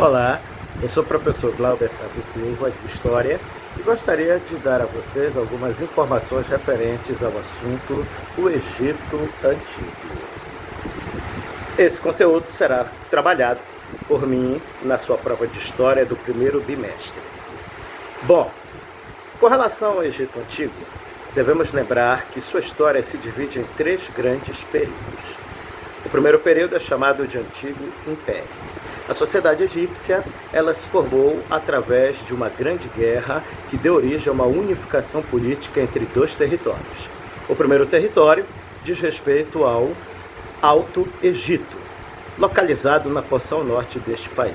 Olá, eu sou o professor Glauber Santos Silva, de História, e gostaria de dar a vocês algumas informações referentes ao assunto o Egito Antigo. Esse conteúdo será trabalhado por mim na sua prova de História do primeiro bimestre. Bom, com relação ao Egito Antigo, devemos lembrar que sua história se divide em três grandes períodos. O primeiro período é chamado de Antigo Império. A sociedade egípcia, ela se formou através de uma grande guerra que deu origem a uma unificação política entre dois territórios. O primeiro território diz respeito ao Alto Egito, localizado na porção norte deste país.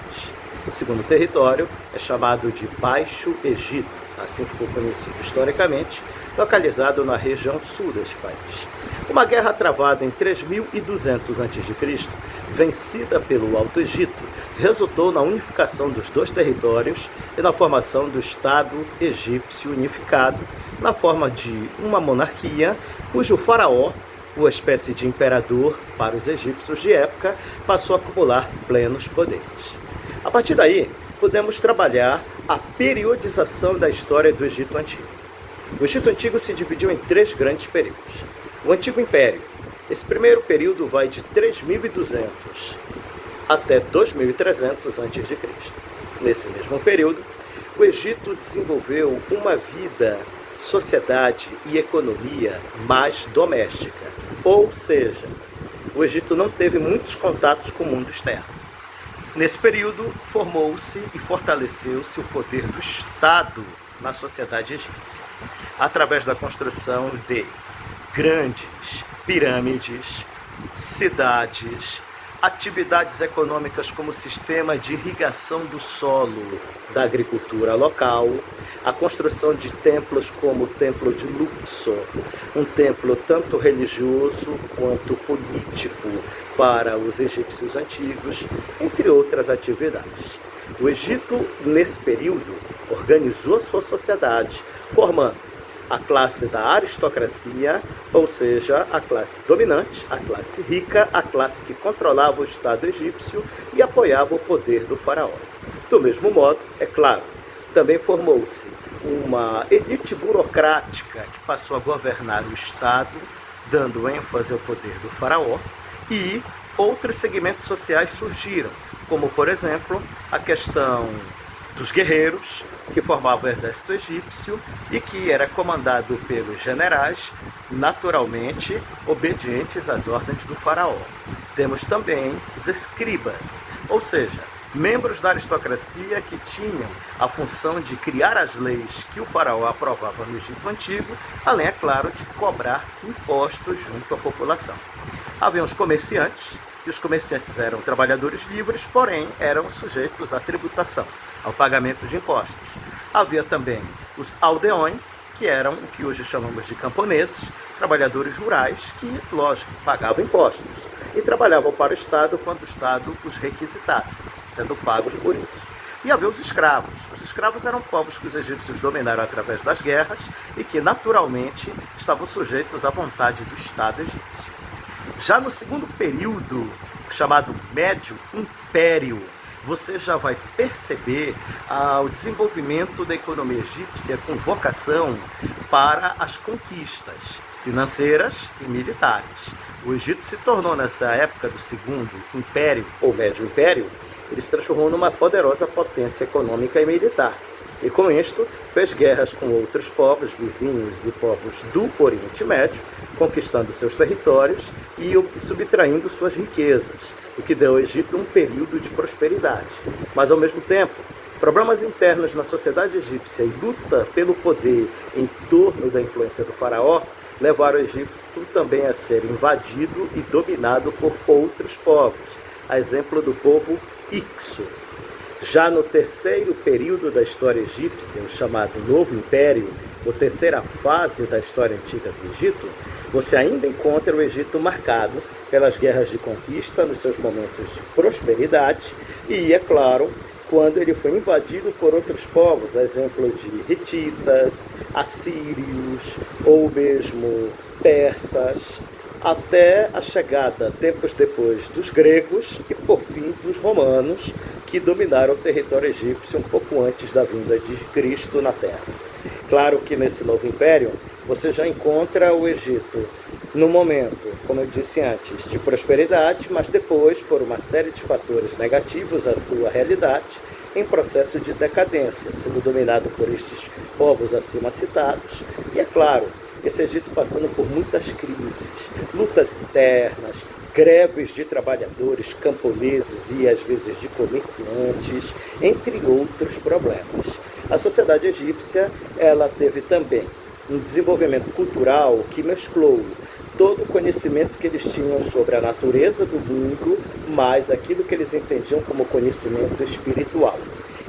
O segundo território é chamado de Baixo Egito, assim ficou conhecido historicamente, localizado na região sul deste país. Uma guerra travada em 3200 a.C., vencida pelo Alto Egito, resultou na unificação dos dois territórios e na formação do Estado egípcio unificado, na forma de uma monarquia, cujo faraó, uma espécie de imperador para os egípcios de época, passou a acumular plenos poderes. A partir daí, podemos trabalhar a periodização da história do Egito Antigo. O Egito Antigo se dividiu em três grandes períodos. O Antigo Império. Esse primeiro período vai de 3200 até 2300 a.C. Nesse mesmo período, o Egito desenvolveu uma vida, sociedade e economia mais doméstica. Ou seja, o Egito não teve muitos contatos com o mundo externo. Nesse período, formou-se e fortaleceu-se o poder do Estado na sociedade egípcia, através da construção de grandes pirâmides, cidades, atividades econômicas como sistema de irrigação do solo da agricultura local, a construção de templos como o Templo de Luxor, um templo tanto religioso quanto político para os egípcios antigos, entre outras atividades. O Egito, nesse período, organizou sua sociedade, formando a classe da aristocracia, ou seja, a classe dominante, a classe rica, a classe que controlava o Estado egípcio e apoiava o poder do faraó. Do mesmo modo, é claro, também formou-se uma elite burocrática que passou a governar o Estado, dando ênfase ao poder do faraó, e outros segmentos sociais surgiram, como, por exemplo, a questão dos guerreiros, que formavam o exército egípcio e que era comandado pelos generais, naturalmente obedientes às ordens do faraó. Temos também os escribas, ou seja, membros da aristocracia que tinham a função de criar as leis que o faraó aprovava no Egito Antigo, além, é claro, de cobrar impostos junto à população. Havia os comerciantes, e os comerciantes eram trabalhadores livres, porém eram sujeitos à tributação, ao pagamento de impostos. Havia também os aldeões, que eram o que hoje chamamos de camponeses, trabalhadores rurais que, lógico, pagavam impostos e trabalhavam para o Estado quando o Estado os requisitasse, sendo pagos por isso. E havia os escravos. Os escravos eram povos que os egípcios dominaram através das guerras e que, naturalmente, estavam sujeitos à vontade do Estado egípcio. Já no segundo período, chamado Médio Império, você já vai perceber o desenvolvimento da economia egípcia com vocação para as conquistas financeiras e militares. O Egito se tornou, nessa época do Segundo Império, ou Médio Império, ele se transformou numa poderosa potência econômica e militar. E com isto, fez guerras com outros povos vizinhos e povos do Oriente Médio, conquistando seus territórios e subtraindo suas riquezas, o que deu ao Egito um período de prosperidade. Mas, ao mesmo tempo, problemas internos na sociedade egípcia e luta pelo poder em torno da influência do faraó levaram o Egito também a ser invadido e dominado por outros povos, a exemplo do povo Hyksos. Já no terceiro período da história egípcia, o chamado Novo Império, ou terceira fase da história antiga do Egito, você ainda encontra o Egito marcado pelas guerras de conquista nos seus momentos de prosperidade e, é claro, quando ele foi invadido por outros povos, a exemplo de hititas, assírios ou mesmo persas, até a chegada, tempos depois, dos gregos e, por fim, dos romanos, que dominaram o território egípcio um pouco antes da vinda de Cristo na Terra. Claro que nesse novo império você já encontra o Egito no momento, como eu disse antes, de prosperidade, mas depois, por uma série de fatores negativos à sua realidade, em processo de decadência, sendo dominado por estes povos acima citados, e é claro, esse Egito passando por muitas crises, lutas internas, greves de trabalhadores, camponeses e às vezes de comerciantes, entre outros problemas. A sociedade egípcia, ela teve também um desenvolvimento cultural que mesclou todo o conhecimento que eles tinham sobre a natureza do mundo, mais aquilo que eles entendiam como conhecimento espiritual.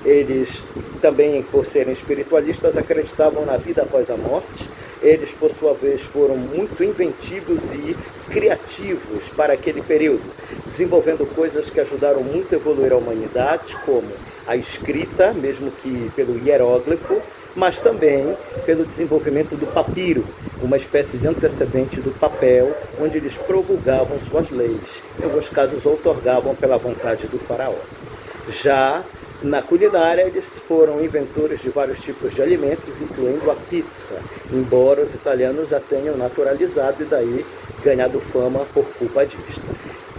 Eles também, por serem espiritualistas, acreditavam na vida após a morte. Eles, por sua vez, foram muito inventivos e criativos para aquele período, desenvolvendo coisas que ajudaram muito a evoluir a humanidade, como a escrita, mesmo que pelo hieróglifo, mas também pelo desenvolvimento do papiro, uma espécie de antecedente do papel, onde eles promulgavam suas leis, em alguns casos outorgavam pela vontade do faraó. Já na culinária, eles foram inventores de vários tipos de alimentos, incluindo a pizza, embora os italianos a tenham naturalizado e daí ganhado fama por culpa disto.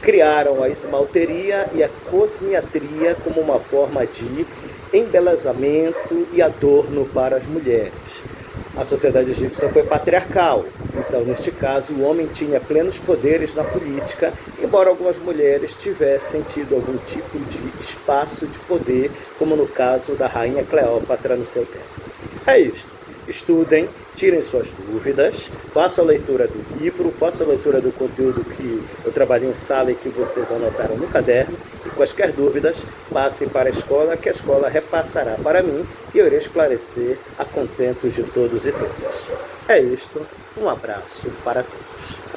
Criaram a esmalteria e a cosmiatria como uma forma de embelezamento e adorno para as mulheres. A sociedade egípcia foi patriarcal, então, neste caso, o homem tinha plenos poderes na política, embora algumas mulheres tivessem tido algum tipo de espaço de poder, como no caso da rainha Cleópatra no seu tempo. É isto. Estudem, tirem suas dúvidas, façam a leitura do livro, façam a leitura do conteúdo que eu trabalhei em sala e que vocês anotaram no caderno, e quaisquer dúvidas, passem para a escola, que a escola repassará para mim e eu irei esclarecer a contento de todos e todas. É isto, um abraço para todos.